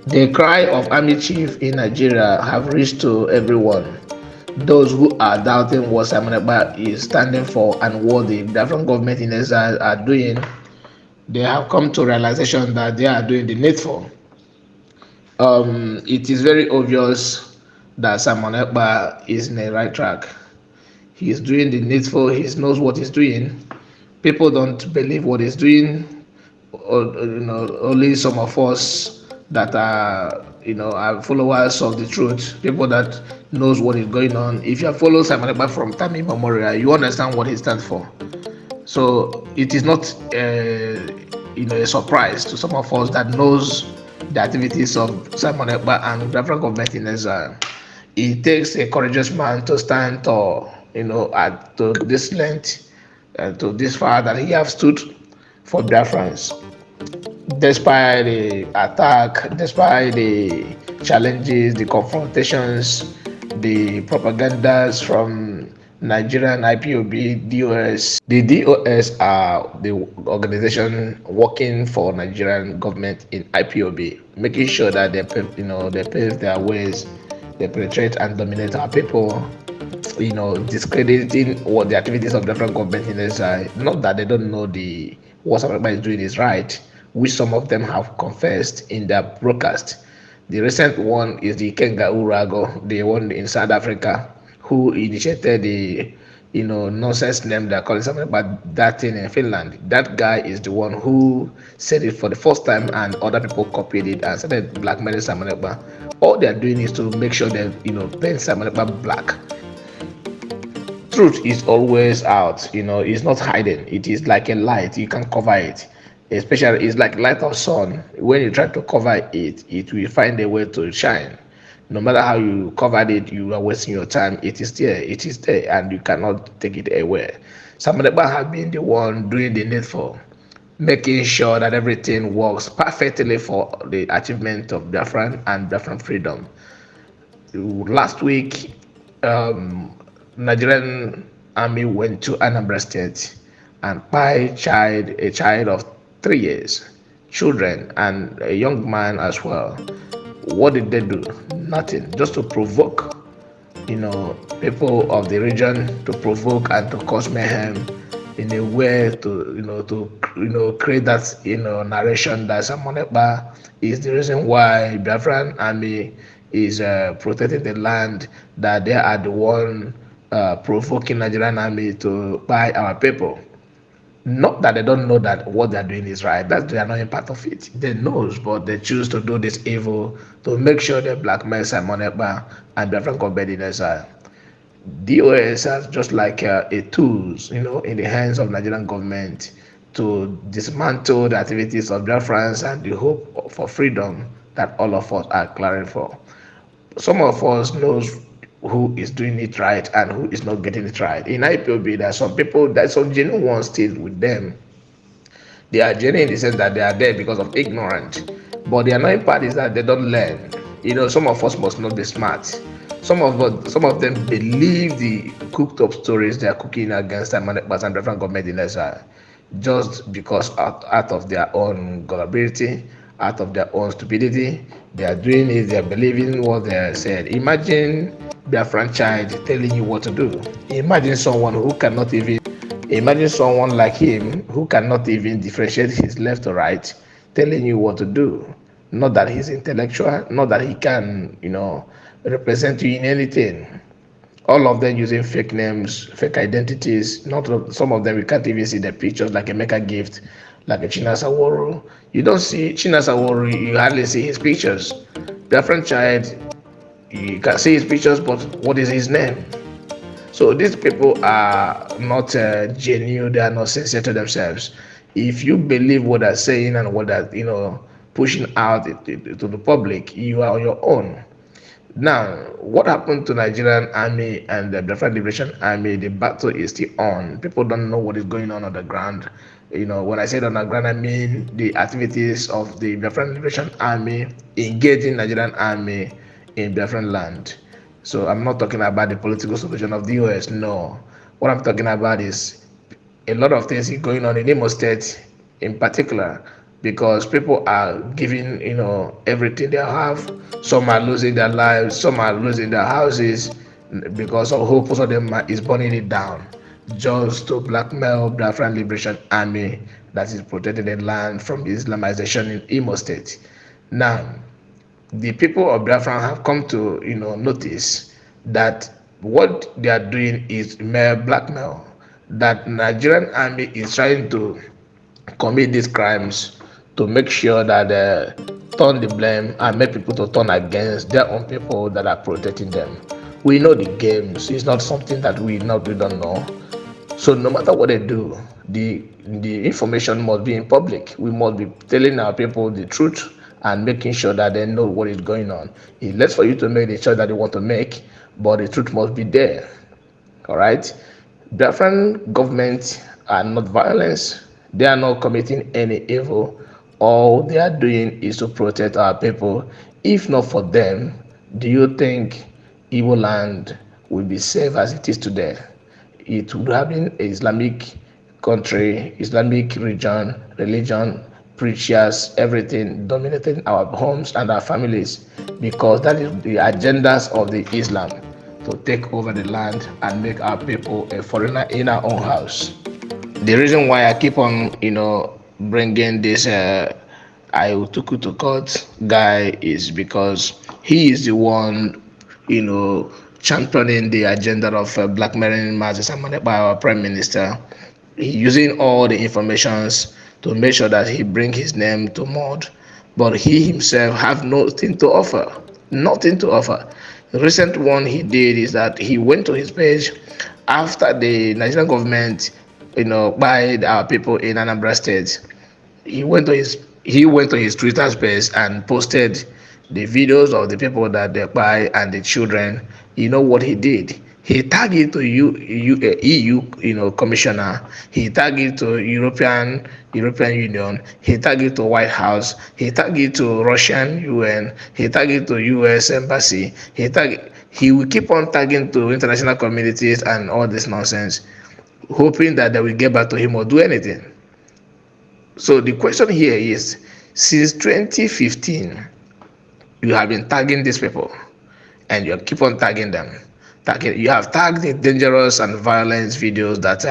The cry of army chief in Nigeria have reached to everyone. Those who are doubting what Simon Ekpa is standing for and what the different government in exile are doing, they have come to realization that they are doing the needful. It is very obvious that Simon Ekpa is in the right track. He is doing the needful. He knows what he's doing. People don't believe what he's doing. Only some of us that are followers of the truth, people that knows what is going on. If you have followed Simon Ekpa from time immemorial, you understand what he stands for. So it is not a surprise to some of us that knows the activities of Simon Ekpa and different government in exile. It takes a courageous man to stand tall, at to this length, to this far that he have stood for Biafrans, despite the attack, despite the challenges, the confrontations, the propagandas from Nigerian IPOB, DOS. The DOS are the organization working for Nigerian government in IPOB, making sure that they pave their ways, they penetrate and dominate our people, discrediting what the activities of different government in Israel. Not that they don't know what everybody is doing is right, which some of them have confessed in their broadcast. The recent one is the Kenga Urago, the one in South Africa, who initiated the nonsense name they're calling something about that thing in Finland. That guy is the one who said it for the first time, and other people copied it and started blackmailing Simon Ekpa. All they are doing is to make sure that paint Simon Ekpa black. Truth is always out, it's not hiding. It is like a light, you can cover it. Especially it's like light of sun. When you try to cover it, it will find a way to shine. No matter how you covered it, you are wasting your time. It is there, and you cannot take it away. Somebody have been the one doing the needful, making sure that everything works perfectly for the achievement of Biafran and Biafran freedom. Last week, Nigerian army went to Anambra State and by a child of 3 years, children and a young man as well. What did they do? Nothing, just to provoke, people of the region, to provoke and to cause mayhem in a way to create that narration that Simon Ekpa is the reason why Biafran army is protecting the land, that they are the one provoking Nigerian army to buy our people. Not that they don't know that what they're doing is right. That's the annoying part of it. They knows, but they choose to do this evil to make sure they blackmail Simon Ekpa and Biafran competitors. DOS are just like a tools, in the hands of Nigerian government to dismantle the activities of Biafrans and the hope for freedom that all of us are clamoring for. Some of us knows who is doing it right and who is not getting it right. In IPOB, there are some people, there's some genuine ones still with them. They are genuine in the sense that they are there because of ignorance. But the annoying part is that they don't learn. Some of us must not be smart. Some of them believe the cooked up stories they are cooking against them and different government in Israel, just because out of their own gullibility, out of their own stupidity, they are doing it. They are believing what they are said. Imagine their franchise telling you what to do. Imagine someone like him who cannot even differentiate his left or right, telling you what to do. Not that he's intellectual, not that he can, represent you in anything. All of them using fake names, fake identities. Not some of them we can't even see their pictures, like a Mecca gift, like a Chinasaworo. You don't see Chinasaworo, you hardly see his pictures. Different child, you can see his pictures, but what is his name? So these people are not genuine. They are not sincere to themselves. If you believe what they're saying and what they're pushing out to the public, you are on your own. Now, what happened to Nigerian army and the Biafran Liberation Army? The battle is still on. People don't know what is going on the ground. When I say on the ground, I mean the activities of the Biafran Liberation Army engaging Nigerian army in Biafran land. So I'm not talking about the political solution of the US. No, what I'm talking about is a lot of things going on in Imo State, in particular, because people are giving, everything they have. Some are losing their lives, some are losing their houses because of whole most of them is burning it down just to blackmail Biafran Liberation Army that is protecting the land from Islamization in Imo State. Now, the people of Biafra have come to notice that what they are doing is mere blackmail. That Nigerian army is trying to commit these crimes to make sure that they turn the blame and make people to turn against their own people that are protecting them. We know the games. It's not something that we don't know. So no matter what they do, the information must be in public. We must be telling our people the truth and making sure that they know what is going on. It's less for you to make the choice that you want to make, but the truth must be there. All right. Biafran government are not violence. They are not committing any evil. All they are doing is to protect our people. If not for them, do you think Igbo land will be safe as it is today? It would have been an Islamic country, Islamic region, religion, preachers, everything dominating our homes and our families, because that is the agendas of the Islam, to take over the land and make our people a foreigner in our own house. The reason why I keep on, bringing this I took to court guy is because he is the one, championing the agenda of blackmailing masses by our prime minister. He using all the informations to make sure that he bring his name to mud, but he himself have nothing to offer. Nothing to offer. The recent one he did is that he went to his page after the Nigerian government, by our people in Anambra State. He went to his Twitter space and posted the videos of the people that they buy and the children. You know what he did? He tagged it to EU, commissioner. He tagged it to European Union. He tagged it to White House. He tagged it to Russian UN. He tagged it to US embassy. He will keep on tagging to international communities and all this nonsense, hoping that they will get back to him or do anything. So the question here is, since 2015, you have been tagging these people, and you keep on tagging them. You have tagged the dangerous and violent videos that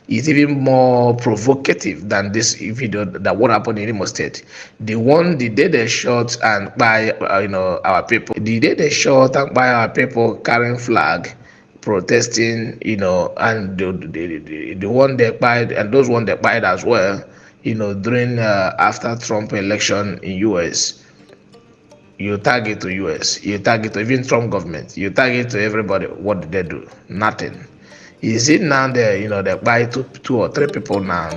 is even more provocative than this video that what happened in Imo State. The day they shot and by our people, the day they shot and by our people carrying flag, protesting, and the one they buyed and those one they buyed as well, during after Trump election in US. You target to US, you target to even Trump government, you target to everybody. What did they do? Nothing. Is it now they buy two or three people now?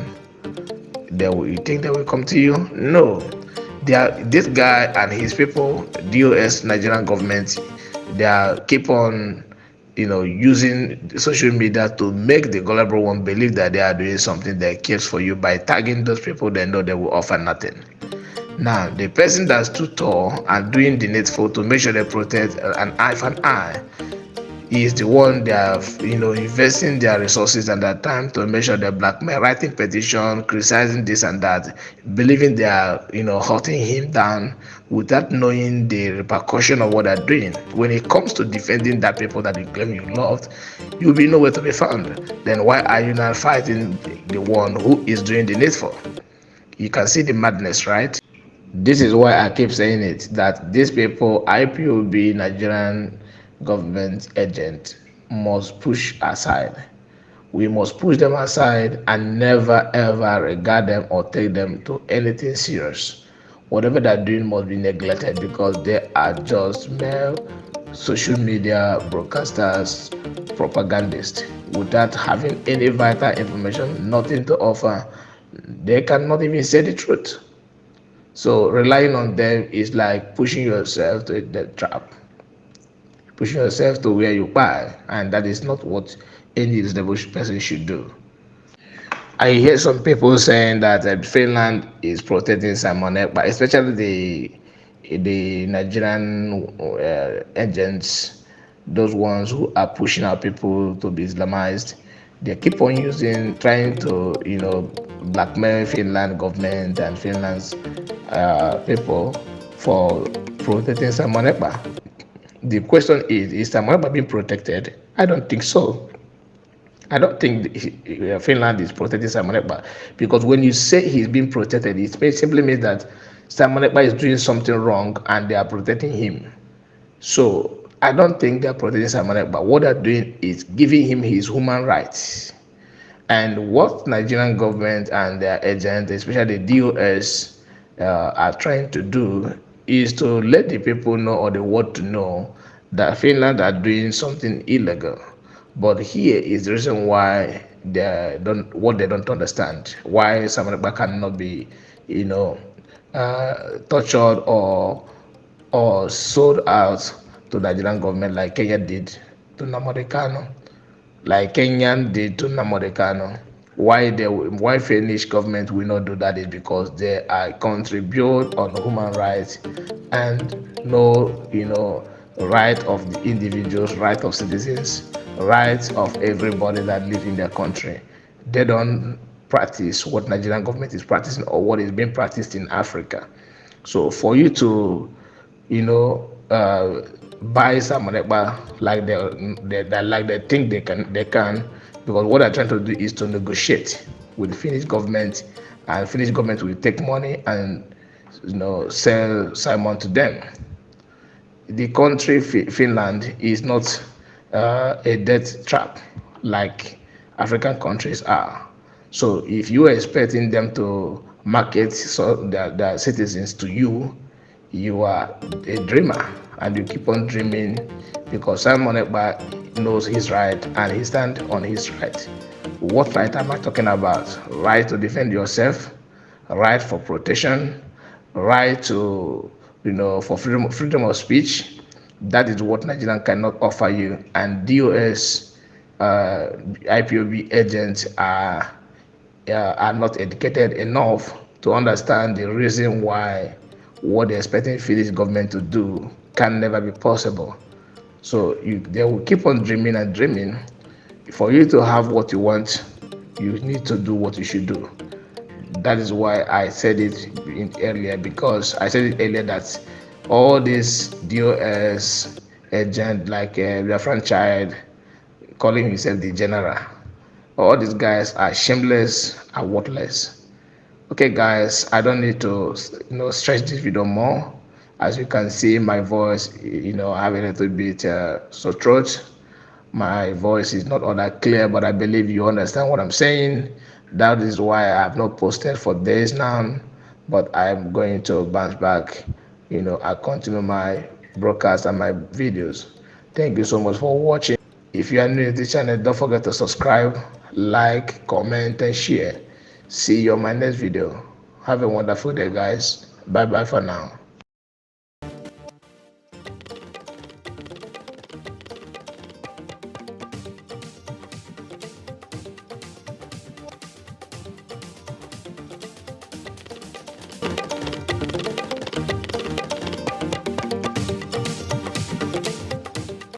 You think they will come to you? No. This guy and his people, DOS Nigerian government, they are keep on using social media to make the gullible one believe that they are doing something that cares for you by tagging those people they know they will offer nothing. Now, the person that stood tall and doing the needful to make sure they protect an eye for an eye is the one they are, investing their resources and their time to make sure they blackmail, writing petition, criticizing this and that, believing they are, hurting him down without knowing the repercussion of what they're doing. When it comes to defending that people that you claim you loved, you'll be nowhere to be found. Then why are you not fighting the one who is doing the needful? You can see the madness, right? This is why I keep saying it, that these people, IPOB, Nigerian government agent, must push aside. We must push them aside and never ever regard them or take them to anything serious. Whatever they're doing must be neglected because they are just mere social media broadcasters, propagandists, without having any vital information, nothing to offer. They cannot even say the truth. So relying on them is like pushing yourself to the trap, pushing yourself to where you buy, and that is not what any reasonable person should do. I hear some people saying that Finland is protecting Simon Ekpa, especially the Nigerian agents, those ones who are pushing our people to be Islamized. They keep on trying to, blackmail Finland government and Finland's people for protecting Simon Ekpa. The question is Simon Ekpa being protected? I don't think so. I don't think Finland is protecting Simon Ekpa, because when you say he's being protected, it simply means that Simon Ekpa is doing something wrong and they are protecting him. So I don't think they're protecting Simon Ekpa. What they're doing is giving him his human rights. And what Nigerian government and their agents, especially the DOS, are trying to do is to let the people know, or the world to know, that Finland are doing something illegal. But here is the reason why they don't understand, why Samanaba cannot be, tortured or sold out to the Nigerian government like Kenya did to Namoricano, like Kenyan did to Namoricano. Why Finnish government will not do that is because they are contribute on human rights and no, right of the individuals, right of citizens, rights of everybody that live in their country. They don't practice what Nigerian government is practicing or what is being practiced in Africa. So for you to, buy some moneba like they think they can, because what they're trying to do is to negotiate with the Finnish government, and Finnish government will take money and sell Simon to them. The country Finland is not a debt trap like African countries are. So if you are expecting them to market their citizens to you, you are a dreamer and you keep on dreaming, because Simon Ekpa knows his right and he stands on his right. What right am I talking about? Right to defend yourself, right for protection, right to, for freedom of speech. That is what Nigerian cannot offer you. And DOS, IPOB agents are not educated enough to understand the reason why what they're expecting Finnish government to do can never be possible. So they will keep on dreaming and dreaming. For you to have what you want, you need to do what you should do. That is why I said it earlier, because I said it earlier that all these DOS agent like their franchise calling himself the general, all these guys are shameless and worthless. Okay, guys, I don't need to stretch this video more. As you can see, my voice, I have a little bit sore throat. My voice is not all that clear, but I believe you understand what I'm saying. That is why I have not posted for days now, but I'm going to bounce back. I continue my broadcast and my videos. Thank you so much for watching. If you are new to the channel, don't forget to subscribe, like, comment, and share. See you on my next video. Have a wonderful day, guys. Bye bye for now.